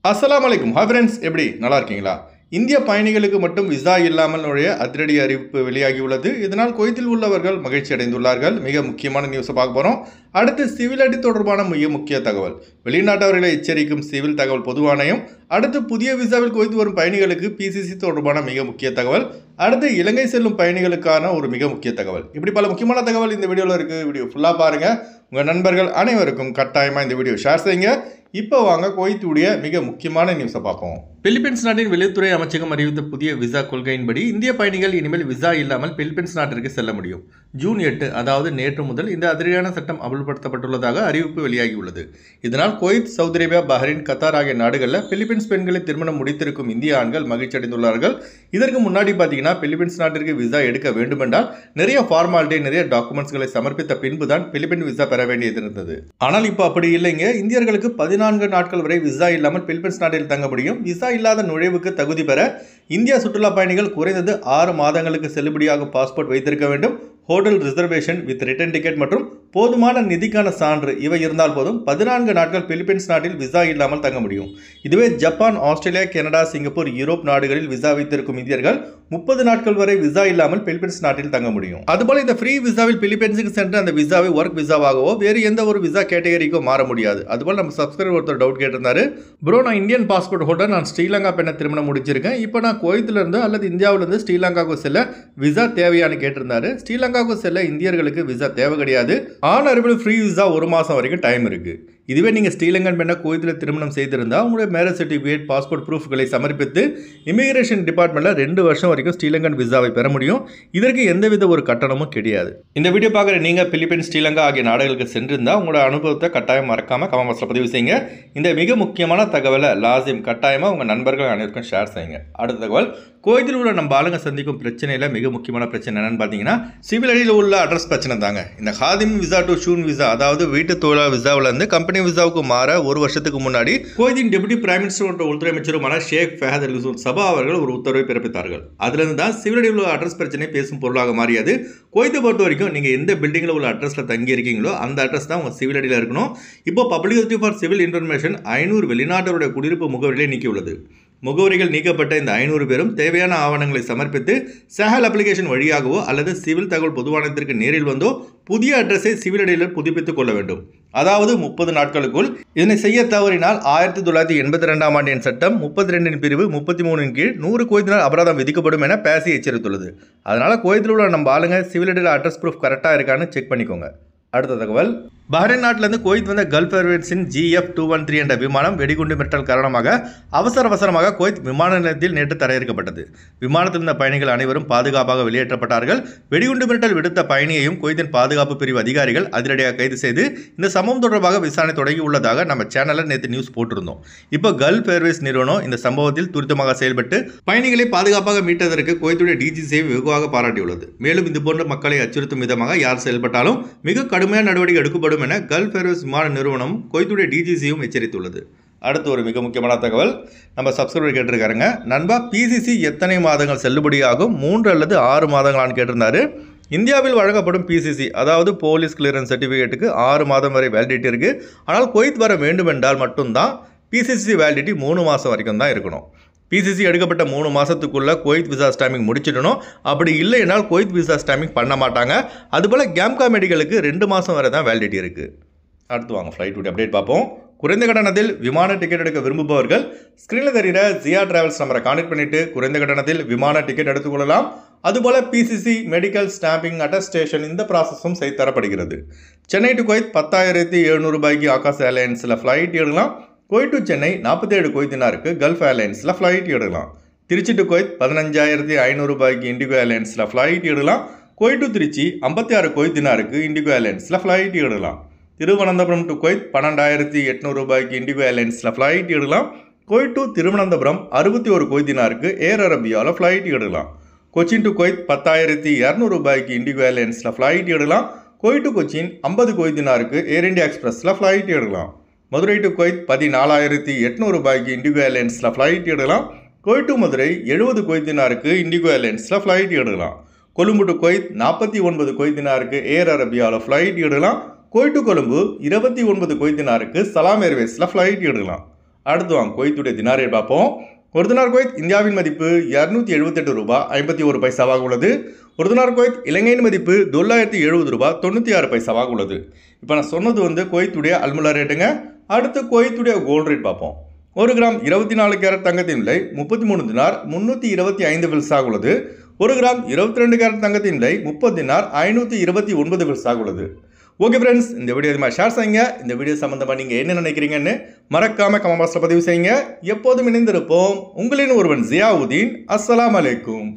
அஸ்ஸலாமு அலைக்கும். Hi friends, எப்படி நல்லா இருக்கீங்களா? இந்திய பயணிகளுக்கு மட்டும் விசா இல்லாமல் நுழைய அதிரடி அறிவிப்பு வெளியாகியுள்ளது. இதனால் குவைத்தில் உள்ளவர்கள் மகிழ்ச்சி அடைந்துள்ளார்கள். மிக முக்கியமான நியூஸை பார்க்க போகிறோம். அடுத்து சிவில் அடி தொடர்பான மிக முக்கிய தகவல். வெளிநாட்டவர்களை எச்சரிக்கும் சிவில் தகவல் பொது ஆணையம். அடுத்து புதிய விசாவில் குவைத்து வரும் பயணிகளுக்கு பிசிசி தொடர்பான மிக முக்கிய தகவல். அடுத்து இலங்கை செல்லும் பயணிகளுக்கான ஒரு மிக முக்கிய தகவல். இப்படி பல முக்கியமான தகவல் இந்த வீடியோவில் இருக்குது. வீடியோ ஃபுல்லாக பாருங்கள். உங்கள் நண்பர்கள் அனைவருக்கும் கட்டாயமாக இந்த வீடியோ ஷேர் செய்யுங்க. இப்போ வாங்க குவைத்துடைய மிக முக்கியமான நியூஸை பார்ப்போம். பிலிப்பைன்ஸ் நாட்டின் வெளியுறவுத்துறை அமைச்சகம் அறிவித்த புதிய விசா கொள்கையின்படி இந்திய பயணிகள் இனிமேல் விசா இல்லாமல் பிலிப்பைன்ஸ் நாட்டிற்கு செல்ல முடியும். ஜூன் 8 அதாவது நேற்று முதல் இந்த அதிரடியான சட்டம் அமல்படுத்தப்பட்டுள்ளதாக அறிவிப்பு வெளியாகியுள்ளது. இதனால் Kuwait, Saudi Arabia, Bahrain, Qatar ஆகிய நாடுகளில் பிலிப்பைன்ஸ் பெண்களை திருமணம் முடித்திருக்கும் இந்திய ஆண்கள் மகிழ்ச்சி அடைந்துள்ளார்கள். இதற்கு முன்னாடி பார்த்தீங்கன்னா பிலிப்பைன்ஸ் நாட்டிற்கு விசா எடுக்க வேண்டுமென்றால் நிறைய ஃபார்மாலிட்டி, நிறைய டாக்குமெண்ட்ஸ்களை சமர்ப்பித்த பின்பு தான் பிலிப்பைன் விசா பெற வேண்டியது இருந்தது. ஆனால் இப்போ அப்படி இல்லைங்க. இந்தியர்களுக்கு 14 நாட்கள் வரை விசா இல்லாமல் பிலிப்பைன்ஸ் நாட்டில் தங்க முடியும். விசா இல்லாத நுழைவுக்கு தகுதி பெற இந்தியா சுற்றுலா பயணிகள் குறைந்தது 6 மாதங்களுக்கு செல்லுபடியாக பாஸ்போர்ட் வைத்திருக்க வேண்டும். Hotel reservation with return ticket மற்றும் போதுமான நிதிக்கான சான்று இவை இருந்தால் போதும் 14 நாட்கள் பிலிப்பைன்ஸ் நாட்டில் விசா இல்லாமல் தங்க முடியும். இதுவே Japan, Australia, Canada, Singapore, Europe நாடுகளில் விசா வைத்திருக்கும் இந்தியர்கள் 30 நாட்கள் வரை விசா இல்லாமல் பிலிப்பைன்ஸ் நாட்டில் தங்க முடியும். அதுபோல இந்த ஃப்ரீ விசாவில் பிலிப்பைன்ஸுக்கு சென்று அந்த விசாவை ஒர்க் விசாவாகவோ வேறு எந்த ஒரு விசா கேட்டகரிக்கோ மாற முடியாது. அதுபோல் நம்ம சப்ஸ்கிரைபர் ஒருத்தர் டவுட் கேட்டிருந்தாரு. ப்ரோ, நான் இந்தியன் பாஸ்போர்ட் ஹோல்டர், நான் ஸ்ரீலங்கா பெண்ணை திருமணம் முடிச்சிருக்கேன். இப்போ நான் குவைத்திலிருந்து அல்லது இந்தியாவிலிருந்து ஸ்ரீலங்காவுக்கு செல்ல விசா தேவையானு கேட்டிருந்தாரு. ஸ்ரீலங்காவுக்கு செல்ல இந்தியர்களுக்கு விசா தேவை கிடையாது. ஆன் அரைவல் ஃப்ரீ விசா 1 மாதம் வரைக்கும் டைம் இருக்கு. இதுவே நீங்கள் ஸ்ரீலங்கன் பெண்ணை குவைத்தில் திருமணம் செய்திருந்தால் உங்களுடைய மேரேஜ் சர்டிஃபிகேட், பாஸ்போர்ட் ப்ரூஃப்களை சமர்ப்பித்து இமிகிரேஷன் டிபார்ட்மெண்ட்டில் 2 வருஷம் வரைக்கும் ஸ்ரீலங்கன் விசாவை பெற முடியும். இதற்கு எந்தவித ஒரு கட்டணமும் கிடையாது. இந்த வீடியோ பார்க்குற நீங்கள் பிலிப்பைன்ஸ், ஸ்ரீலங்கா ஆகிய நாடுகளுக்கு சென்றிருந்தால் உங்களோட அனுபவத்தை கட்டாயம் மறக்காமல் கமெண்ட் பாக்ஸில் பதிவு செய்யுங்க. இந்த மிக முக்கியமான தகவலை லாசிம் கட்டாயமாக உங்கள் நண்பர்கள் அனைவருக்கும் ஷேர் செய்யுங்க. அடுத்த தகவல், குவைத்தில் உள்ள நம்ம ஆளுங்க சந்திக்கும் பிரச்சனையில் மிக முக்கியமான பிரச்சனை என்னன்னு பார்த்தீங்கன்னா சிவில் அடியில் உள்ள அட்ரஸ் பிரச்சனை தாங்க. இந்த ஹாதிம் விசா டு ஷூன் விசா, அதாவது வீட்டு தொழிலாளர் விசாவிலிருந்து கம்பெனி விசாவுக்கு மாற 1 வருஷத்துக்கு முன்னாடி குவைத்தின் டெபுட்டி பிரைம் மினிஸ்டர் மற்றும் உள்துறை அமைச்சருமான ஷேக் ஃபஹத் அல் சபா அவர்கள் ஒரு உத்தரவை பிறப்பித்தார்கள். அதிலிருந்து தான் சிவில் அடியில் உள்ள அட்ரஸ் பிரச்சனை பேசும் பொருளாக மாறியது. குவைத்தை பொறுத்த வரைக்கும் நீங்கள் எந்த பில்டிங்கில் உள்ள அட்ரஸில் தங்கி இருக்கீங்களோ அந்த அட்ரஸ் தான் உங்கள் சிவில் அடியில் இருக்கணும். இப்போ public authority for civil information 500 வெளிநாட்டவருடைய குடியிருப்பு முகவரிகளை நீக்கியுள்ளது. முகவரிகள் நீக்கப்பட்ட இந்த 500 பேரும் தேவையான ஆவணங்களை சமர்ப்பித்து சஹல் அப்ளிகேஷன் வழியாகவோ அல்லது சிவில் தகவல் பொதுவானத்திற்கு நேரில் வந்தோ புதிய அட்ரஸை சிவில் அடியில் புதுப்பித்துக் கொள்ள வேண்டும். அதாவது 30 நாட்களுக்குள். இதனை செய்ய தவறினால் 1982ஆம் ஆண்டின் சட்டம் 32 பிரிவு 33 கீழ் 100 குவைத் தினார் அபராதம் விதிக்கப்படும் என பேசி எச்சரித்துள்ளது. அதனால் குவைத்தில் உள்ள நம்ம ஆளுங்க சிவில் அடியில் அட்ரஸ் ப்ரூஃப் கரெக்டாக இருக்கான்னு செக் பண்ணிக்கோங்க. அடுத்த தகவல், பஹ்ரைன் நாட்டிலிருந்து குவைத் வந்த கல்ஃப் ஏர்வேஸின் GF213 என்ற விமானம் வெடிகுண்டு மிரட்டல் காரணமாக அவசரமாக குவைத் விமான நிலையத்தில் நேற்று தரையிறக்கப்பட்டது. விமானத்தில் இருந்த பயணிகள் அனைவரும் பாதுகாப்பாக வெளியேற்றப்பட்டார்கள். வெடிகுண்டு மிரட்டல் விடுத்த பயணியையும் குவைத்தின் பாதுகாப்பு பிரிவு அதிகாரிகள் அதிரடியாக கைது செய்து இந்த சம்பவம் தொடர்பாக விசாரணை தொடங்கி உள்ளதாக நம்ம சேனலில் நேற்று நியூஸ் போட்டிருந்தோம். இப்போ கல்ஃப் ஏர்வேஸ் நிறுவனம் இந்த சம்பவத்தில் துரிதமாக செயல்பட்டு பயணிகளை பாதுகாப்பாக மீட்டதற்கு குவைத்துடைய DGCயை வெகுவாக பாராட்டியுள்ளது. மேலும் இதுபோன்ற மக்களை அச்சுறுத்தும் விதமாக யார் செயல்பட்டாலும் மிக கடுமையான நடவடிக்கை எடுக்கப்படும் என கல்ஃப் ஏர்வேஸ் விமான நிறுவனம் குவைத்துடைய DGCயும் எச்சரித்துள்ளது. அடுத்து ஒரு மிக முக்கியமான தகவல், நம்ம சப்ஸ்கிரைபர் கேட்டிருக்காருங்க. நண்பா, PCC எத்தனை மாதங்கள் செல்லுபடியாகும்? 3 அல்லது 6 மாதங்களான்னு கேட்டிருந்தாரு. இந்தியாவில் வழங்கப்படும் PCC, அதாவது போலீஸ் கிளியரன்ஸ் சர்டிஃபிகேட்டுக்கு 6 மாதம் வரை வேலிடிட்டி இருக்குது. ஆனால் குவைத் வர வேண்டுமென்றால் மட்டும்தான் PCC வேலிடிட்டி 3 மாதம் வரைக்கும் தான் இருக்கணும். PCC எடுக்கப்பட்ட 3 மாதத்துக்குள்ளே குவைத் விசா ஸ்டாம்பிங் முடிச்சிடணும். அப்படி இல்லைனால் குவைத் விசா ஸ்டாம்பிங் பண்ண மாட்டாங்க. அதுபோல் கேம்கா மெடிக்கலுக்கு 2 மாதம் வரை தான் வேலிடிட்டி இருக்குது. அடுத்து வாங்க ஃப்ளைட் டூ அப்டேட் பார்ப்போம். குறைந்த கட்டணத்தில் விமான டிக்கெட் எடுக்க விரும்புபவர்கள் ஸ்க்ரீனில் தெரிகிற ஜியா டிராவல்ஸ் நம்பரை கான்டெக்ட் பண்ணிவிட்டு குறைந்த கட்டணத்தில் விமான டிக்கெட் எடுத்துக்கொள்ளலாம். அதுபோல் PCC, மெடிக்கல், ஸ்டாம்பிங், அட்டஸ்டேஷன் இந்த ப்ராசஸும் செய்து தரப்படுகிறது. சென்னை டு குவைத் 10,700 ரூபாய்க்கு ஆகாஷ் ஏர்லைன்ஸில் ஃப்ளைட் எடுக்கலாம். குவைத் டு சென்னை 47 குவைத் தினாருக்கு கல்ஃப் ஏர்லைன்ஸில் ஃப்ளைட் எடுக்கலாம். திருச்சி டு குவைத் 15,500 ரூபாய்க்கு இண்டிகோ ஏர்லைன்ஸில் ஃப்ளைட் எடுக்கலாம். குவைத் டு திருச்சி 56 குவைத் தினாருக்கு இண்டிகோ ஏர்லைன்ஸில் ஃப்ளைட் எடுக்கலாம். திருவனந்தபுரம் டு குவைத் 12,800 ரூபாய்க்கு இண்டிகோ ஏர்லைன்ஸில் ஃப்ளைட் எடுக்கலாம். குவைத் டு திருவனந்தபுரம் 61 குவைத் தினாருக்கு ஏர் அரபியாவில் ஃப்ளைட் எடுக்கலாம். கொச்சின் டு குவைத் 10,200 ரூபாய்க்கு இண்டிகோ ஏர்லைன்ஸில் ஃப்ளைட் எடுக்கலாம். குவைத் டு கொச்சின் 50 குவைத் தினாருக்கு ஏர் இண்டியா எக்ஸ்பிரஸில் ஃப்ளைட் எடுக்கலாம். மதுரை டு குவைத் 14,800 ரூபாய்க்கு இண்டிகோ ஏர்லைன்ஸில் ஃப்ளைட் எடுக்கலாம். குவைத் டு மதுரை 70 குவைத் தினாருக்கு இண்டிகோ ஏர்லைன்ஸில் ஃப்ளைட் எடுக்கலாம். கொழும்பு டு குவைத் 49 குவைத் தினாருக்கு ஏர் அரபியாவில் ஃப்ளைட் எடுக்கலாம். குவைத் டு கொழும்பு 29 குவைத் தினாருக்கு சலாம் ஏர்வேஸில் ஃப்ளைட் எடுக்கலாம். அடுத்து வாங்க குவைத்துடைய தினார் ரேட் பார்ப்போம். ஒரு தினார் குவைத் இந்தியாவின் மதிப்பு 278 ரூபாய் 51 பைசாவாக உள்ளது. ஒரு தினார் குவைத் இலங்கையின் மதிப்பு 970 ரூபாய் 96 பைசாவாக உள்ளது. இப்போ நான் சொன்னது வந்து குவைத்துடைய அல்முலா ரேட்டுங்க. அடுத்து குவைத்துடைய கோல்டு ரேட் பார்ப்போம். 1 கிராம் 24 கேரட் தங்கத்தின் விலை 33 தினார் 325 ஃபில்ஸாக உள்ளது. 1 கிராம் 22 கேரட் தங்கத்தின் விலை 30 தினார் 529 ஃபில்ஸாக உள்ளது. ஓகே ஃப்ரெண்ட்ஸ், இந்த வீடியோ இது மாதிரி ஷேர் செய்யுங்க. இந்த வீடியோ சம்மந்தமாக நீங்கள் என்ன நினைக்கிறீங்கன்னு மறக்காமல் கமெண்ட் பாக்ஸில் பதிவு செய்யுங்க. எப்போதும் இணைந்திருப்போம். உங்களின் ஒருவன் ஜியாவுதீன். அஸ்ஸலாமு அலைக்கும்.